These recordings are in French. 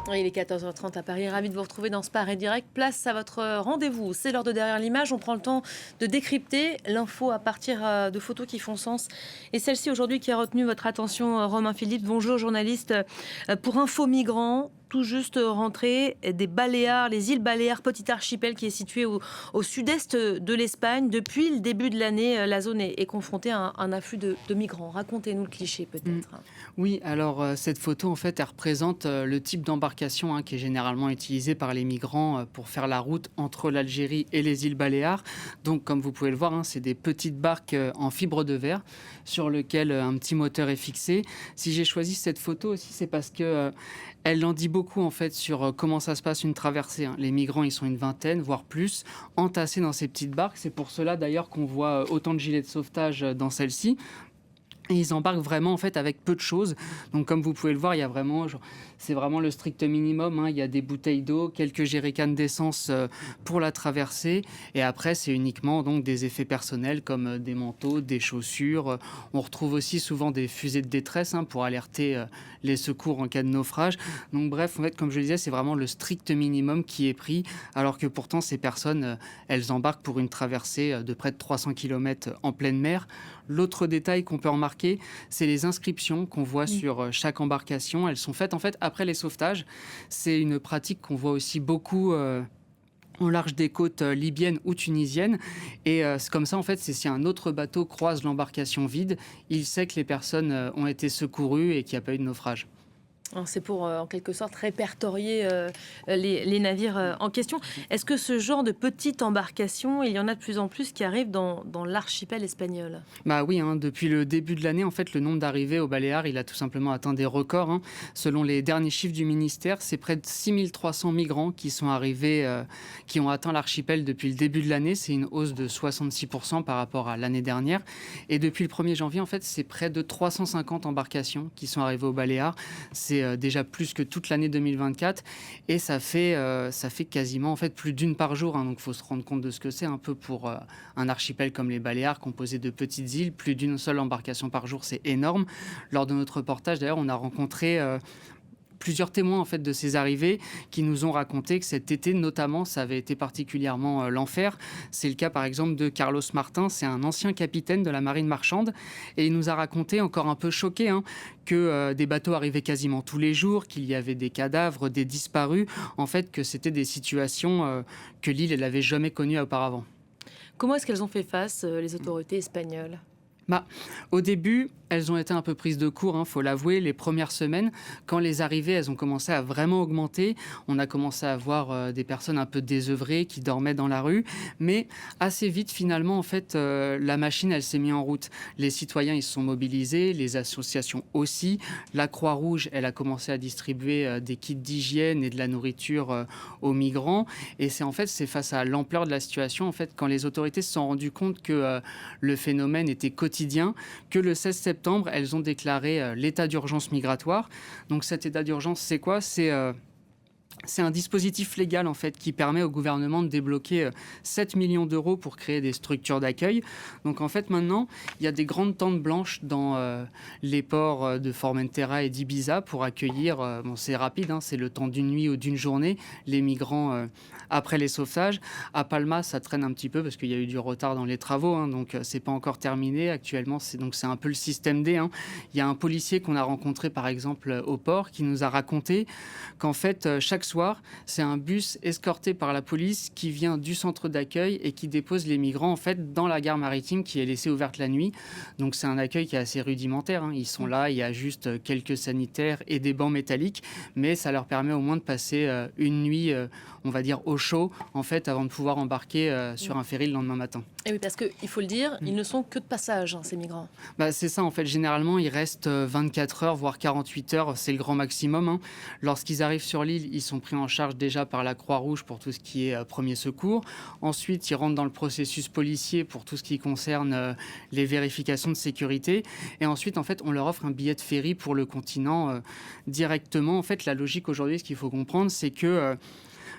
Oui, il est 14h30 à Paris. Ravi de vous retrouver dans ce Paris Direct. Place à votre rendez-vous. C'est l'heure de Derrière l'image. On prend le temps de décrypter l'info à partir de photos qui font sens. Et celle-ci aujourd'hui qui a retenu votre attention, Romain Philippe. Bonjour, journaliste pour Info Migrants. Tout juste rentré des Baléares, les îles Baléares, petit archipel qui est situé au sud-est de l'Espagne. Depuis le début de l'année, la zone est confrontée à un afflux de migrants. Racontez-nous le cliché Mm. peut-être. Oui, alors cette photo, en fait, elle représente le type d'embarcation qui est généralement utilisé par les migrants pour faire la route entre l'Algérie et les îles Baléares. Donc, comme vous pouvez le voir, c'est des petites barques en fibre de verre sur lesquelles un petit moteur est fixé. Si j'ai choisi cette photo aussi, c'est parce que elle en dit beaucoup en fait sur comment ça se passe une traversée. Les migrants, ils sont une vingtaine, voire plus, entassés dans ces petites barques. C'est pour cela d'ailleurs qu'on voit autant de gilets de sauvetage dans celle-ci. Et ils embarquent vraiment en fait avec peu de choses. Donc comme vous pouvez le voir, il y a vraiment, c'est vraiment le strict minimum. Il y a des bouteilles d'eau, quelques jerrycans d'essence pour la traversée. Et après, c'est uniquement donc des effets personnels comme des manteaux, des chaussures. On retrouve aussi souvent des fusées de détresse pour alerter les secours en cas de naufrage. Donc bref, en fait, comme je le disais, c'est vraiment le strict minimum qui est pris, alors que pourtant ces personnes, elles embarquent pour une traversée de près de 300 km en pleine mer. L'autre détail qu'on peut remarquer, c'est les inscriptions qu'on voit sur chaque embarcation. Elles sont faites en fait après les sauvetages. C'est une pratique qu'on voit aussi beaucoup au large des côtes libyennes ou tunisiennes. Et c'est comme ça, en fait, c'est si un autre bateau croise l'embarcation vide, il sait que les personnes ont été secourues et qu'il n'y a pas eu de naufrage. Alors, c'est pour, en quelque sorte, répertorier les navires en question. Est-ce que ce genre de petite embarcation, il y en a de plus en plus qui arrivent dans l'archipel espagnol? Bah oui, depuis le début de l'année, en fait, le nombre d'arrivées aux Baléares, il a tout simplement atteint des records. Selon les derniers chiffres du ministère, c'est près de 6300 migrants qui sont arrivés, qui ont atteint l'archipel depuis le début de l'année. C'est une hausse de 66% par rapport à l'année dernière. Et depuis le 1er janvier, en fait, c'est près de 350 embarcations qui sont arrivées aux Baléares. C'est déjà plus que toute l'année 2024 et ça fait quasiment en fait plus d'une par jour. Donc il faut se rendre compte de ce que c'est un peu pour un archipel comme les Baléares composé de petites îles. Plus d'une seule embarcation par jour, c'est énorme. Lors de notre reportage, d'ailleurs, on a rencontré plusieurs témoins en fait de ces arrivées qui nous ont raconté que cet été notamment ça avait été particulièrement l'enfer. C'est le cas par exemple de Carlos Martin, c'est un ancien capitaine de la marine marchande et il nous a raconté, encore un peu choqué, que des bateaux arrivaient quasiment tous les jours, qu'il y avait des cadavres, des disparus, en fait que c'était des situations que l'île elle n'avait jamais connues auparavant. Comment est-ce qu'elles ont fait face, les autorités espagnoles? Bah, au début, elles ont été un peu prises de court, faut l'avouer, les premières semaines. Quand les arrivées, elles ont commencé à vraiment augmenter, on a commencé à voir des personnes un peu désœuvrées qui dormaient dans la rue. Mais assez vite, finalement, en fait, la machine, elle s'est mise en route. Les citoyens, ils se sont mobilisés, les associations aussi. La Croix-Rouge, elle a commencé à distribuer des kits d'hygiène et de la nourriture aux migrants. Et c'est face à l'ampleur de la situation, en fait, quand les autorités se sont rendues compte que le phénomène était quotidien, que le 16 septembre, elles ont déclaré l'état d'urgence migratoire. Donc cet état d'urgence, c'est quoi ? C'est un dispositif légal en fait qui permet au gouvernement de débloquer 7 millions d'euros pour créer des structures d'accueil. Donc en fait maintenant, il y a des grandes tentes blanches dans les ports de Formentera et d'Ibiza pour accueillir, c'est rapide, c'est le temps d'une nuit ou d'une journée, les migrants après les sauvetages. À Palma, ça traîne un petit peu parce qu'il y a eu du retard dans les travaux, donc c'est pas encore terminé. Actuellement, c'est un peu le système D. Il y a un policier qu'on a rencontré par exemple au port qui nous a raconté qu'en fait chaque soir, c'est un bus escorté par la police qui vient du centre d'accueil et qui dépose les migrants en fait dans la gare maritime qui est laissée ouverte la nuit. Donc c'est un accueil qui est assez rudimentaire. Ils sont là, il y a juste quelques sanitaires et des bancs métalliques, mais ça leur permet au moins de passer une nuit, on va dire au chaud en fait, avant de pouvoir embarquer sur un ferry le lendemain matin. Et oui, parce qu'il faut le dire, ils ne sont que de passage, ces migrants. C'est ça, en fait. Généralement, ils restent 24 heures, voire 48 heures. C'est le grand maximum. Lorsqu'ils arrivent sur l'île, ils sont pris en charge déjà par la Croix-Rouge pour tout ce qui est premier secours. Ensuite, ils rentrent dans le processus policier pour tout ce qui concerne les vérifications de sécurité. Et ensuite, en fait, on leur offre un billet de ferry pour le continent directement. En fait, la logique aujourd'hui, ce qu'il faut comprendre, c'est que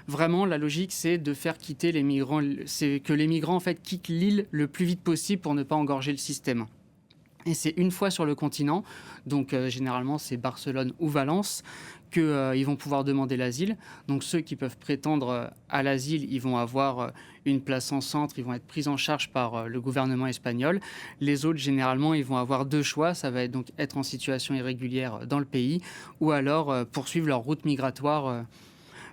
vraiment, la logique, c'est de faire quitter les migrants, c'est que les migrants en fait quittent l'île le plus vite possible pour ne pas engorger le système. Et c'est une fois sur le continent, donc généralement c'est Barcelone ou Valence, qu'ils vont pouvoir demander l'asile. Donc ceux qui peuvent prétendre à l'asile, ils vont avoir une place en centre, ils vont être pris en charge par le gouvernement espagnol. Les autres, généralement, ils vont avoir deux choix. Ça va être donc être en situation irrégulière dans le pays ou alors poursuivre leur route migratoire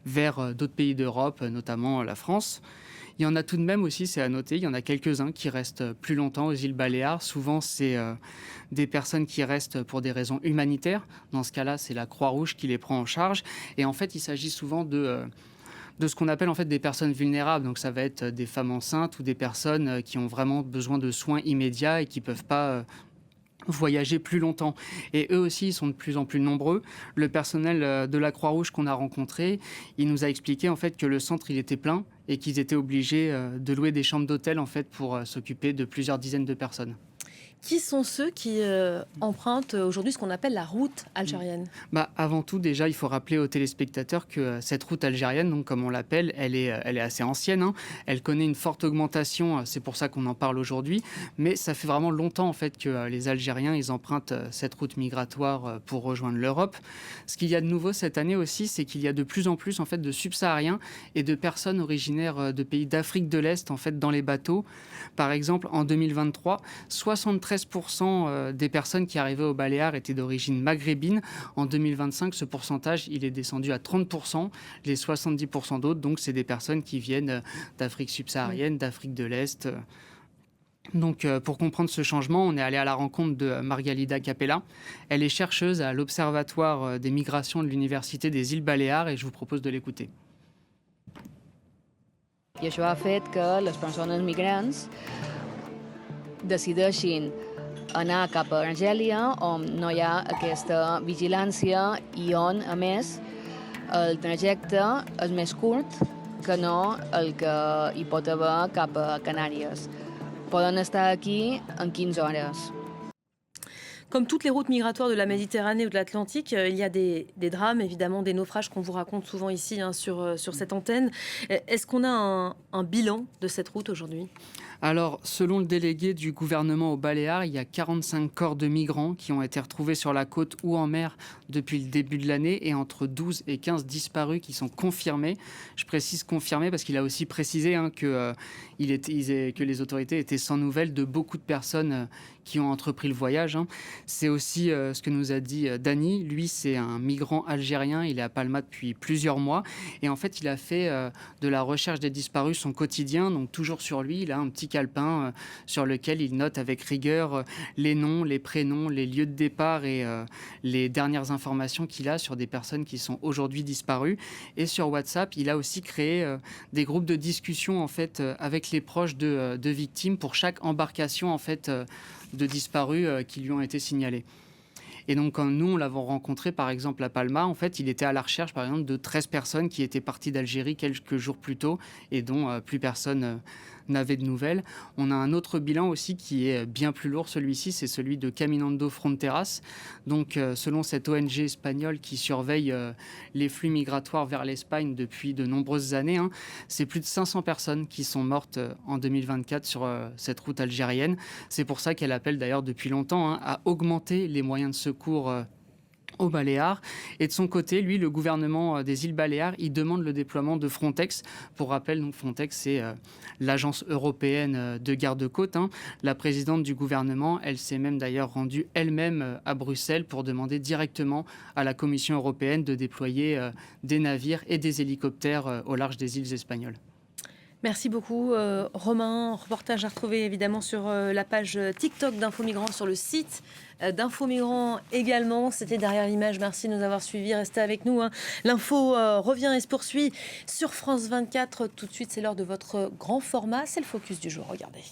vers d'autres pays d'Europe, notamment la France. Il y en a tout de même aussi, c'est à noter, il y en a quelques-uns qui restent plus longtemps aux îles Baléares. Souvent, c'est des personnes qui restent pour des raisons humanitaires. Dans ce cas-là, c'est la Croix-Rouge qui les prend en charge. Et en fait, il s'agit souvent de ce qu'on appelle en fait des personnes vulnérables. Donc ça va être des femmes enceintes ou des personnes qui ont vraiment besoin de soins immédiats et qui ne peuvent pas voyager plus longtemps. Et eux aussi, ils sont de plus en plus nombreux. Le personnel de la Croix-Rouge qu'on a rencontré, il nous a expliqué en fait que le centre, il était plein et qu'ils étaient obligés de louer des chambres d'hôtel en fait pour s'occuper de plusieurs dizaines de personnes. Qui sont ceux qui empruntent aujourd'hui ce qu'on appelle la route algérienne? Avant tout, déjà, il faut rappeler aux téléspectateurs que cette route algérienne, donc, comme on l'appelle, elle est assez ancienne. Hein. Elle connaît une forte augmentation, c'est pour ça qu'on en parle aujourd'hui. Mais ça fait vraiment longtemps en fait, que les Algériens ils empruntent cette route migratoire pour rejoindre l'Europe. Ce qu'il y a de nouveau cette année aussi, c'est qu'il y a de plus en plus en fait, de subsahariens et de personnes originaires de pays d'Afrique de l'Est en fait, dans les bateaux. Par exemple, en 2023, 73% des personnes qui arrivaient aux Baléares étaient d'origine maghrébine. En 2025, ce pourcentage il est descendu à 30%. Les 70% d'autres, donc, c'est des personnes qui viennent d'Afrique subsaharienne, d'Afrique de l'Est. Donc, pour comprendre ce changement, on est allé à la rencontre de Margalida Capella. Elle est chercheuse à l'Observatoire des migrations de l'Université des îles Baléares et je vous propose de l'écouter. I això ha fet que les persones migrants decideixin anar cap a Argèlia on no hi ha aquesta vigilància i on, a més, el trajecte és més curt que no el que hi pot haver cap a Canàries. Poden estar aquí en 15 hores. Comme toutes les routes migratoires de la Méditerranée ou de l'Atlantique, il y a des drames, évidemment, des naufrages qu'on vous raconte souvent ici sur cette antenne. Est-ce qu'on a un bilan de cette route aujourd'hui ? Alors, selon le délégué du gouvernement aux Baléares, il y a 45 corps de migrants qui ont été retrouvés sur la côte ou en mer depuis le début de l'année et entre 12 et 15 disparus qui sont confirmés. Je précise confirmés parce qu'il a aussi précisé que les autorités étaient sans nouvelles de beaucoup de personnes qui ont entrepris le voyage. C'est aussi ce que nous a dit Dany. Lui, c'est un migrant algérien. Il est à Palma depuis plusieurs mois. Et en fait, il a fait de la recherche des disparus son quotidien. Donc, toujours sur lui, il a un petit calepin sur lequel il note avec rigueur les noms, les prénoms, les lieux de départ et les dernières informations qu'il a sur des personnes qui sont aujourd'hui disparues. Et sur WhatsApp, il a aussi créé des groupes de discussion en fait, avec les proches de victimes pour chaque embarcation en fait, de disparus qui lui ont été signalés. Et donc, quand nous, on l'avons rencontré, par exemple, à Palma, en fait, il était à la recherche, par exemple, de 13 personnes qui étaient parties d'Algérie quelques jours plus tôt et dont plus personne n'avait de nouvelles. On a un autre bilan aussi qui est bien plus lourd. Celui-ci, c'est celui de Caminando Fronteras. Donc, selon cette ONG espagnole qui surveille les flux migratoires vers l'Espagne depuis de nombreuses années, c'est plus de 500 personnes qui sont mortes en 2024 sur cette route algérienne. C'est pour ça qu'elle appelle d'ailleurs depuis longtemps à augmenter les moyens de secours aux Baléares. Et de son côté, lui, le gouvernement des îles Baléares, il demande le déploiement de Frontex. Pour rappel, donc Frontex, c'est l'agence européenne de garde-côtes. La présidente du gouvernement, elle s'est même d'ailleurs rendue elle-même à Bruxelles pour demander directement à la Commission européenne de déployer des navires et des hélicoptères au large des îles espagnoles. Merci beaucoup, Romain. Reportage à retrouver évidemment sur la page TikTok d'Info Migrants, sur le site d'Info Migrants également. C'était Derrière l'image. Merci de nous avoir suivis. Restez avec nous. L'info revient et se poursuit sur France 24. Tout de suite, c'est l'heure de votre grand format. C'est le focus du jour. Regardez.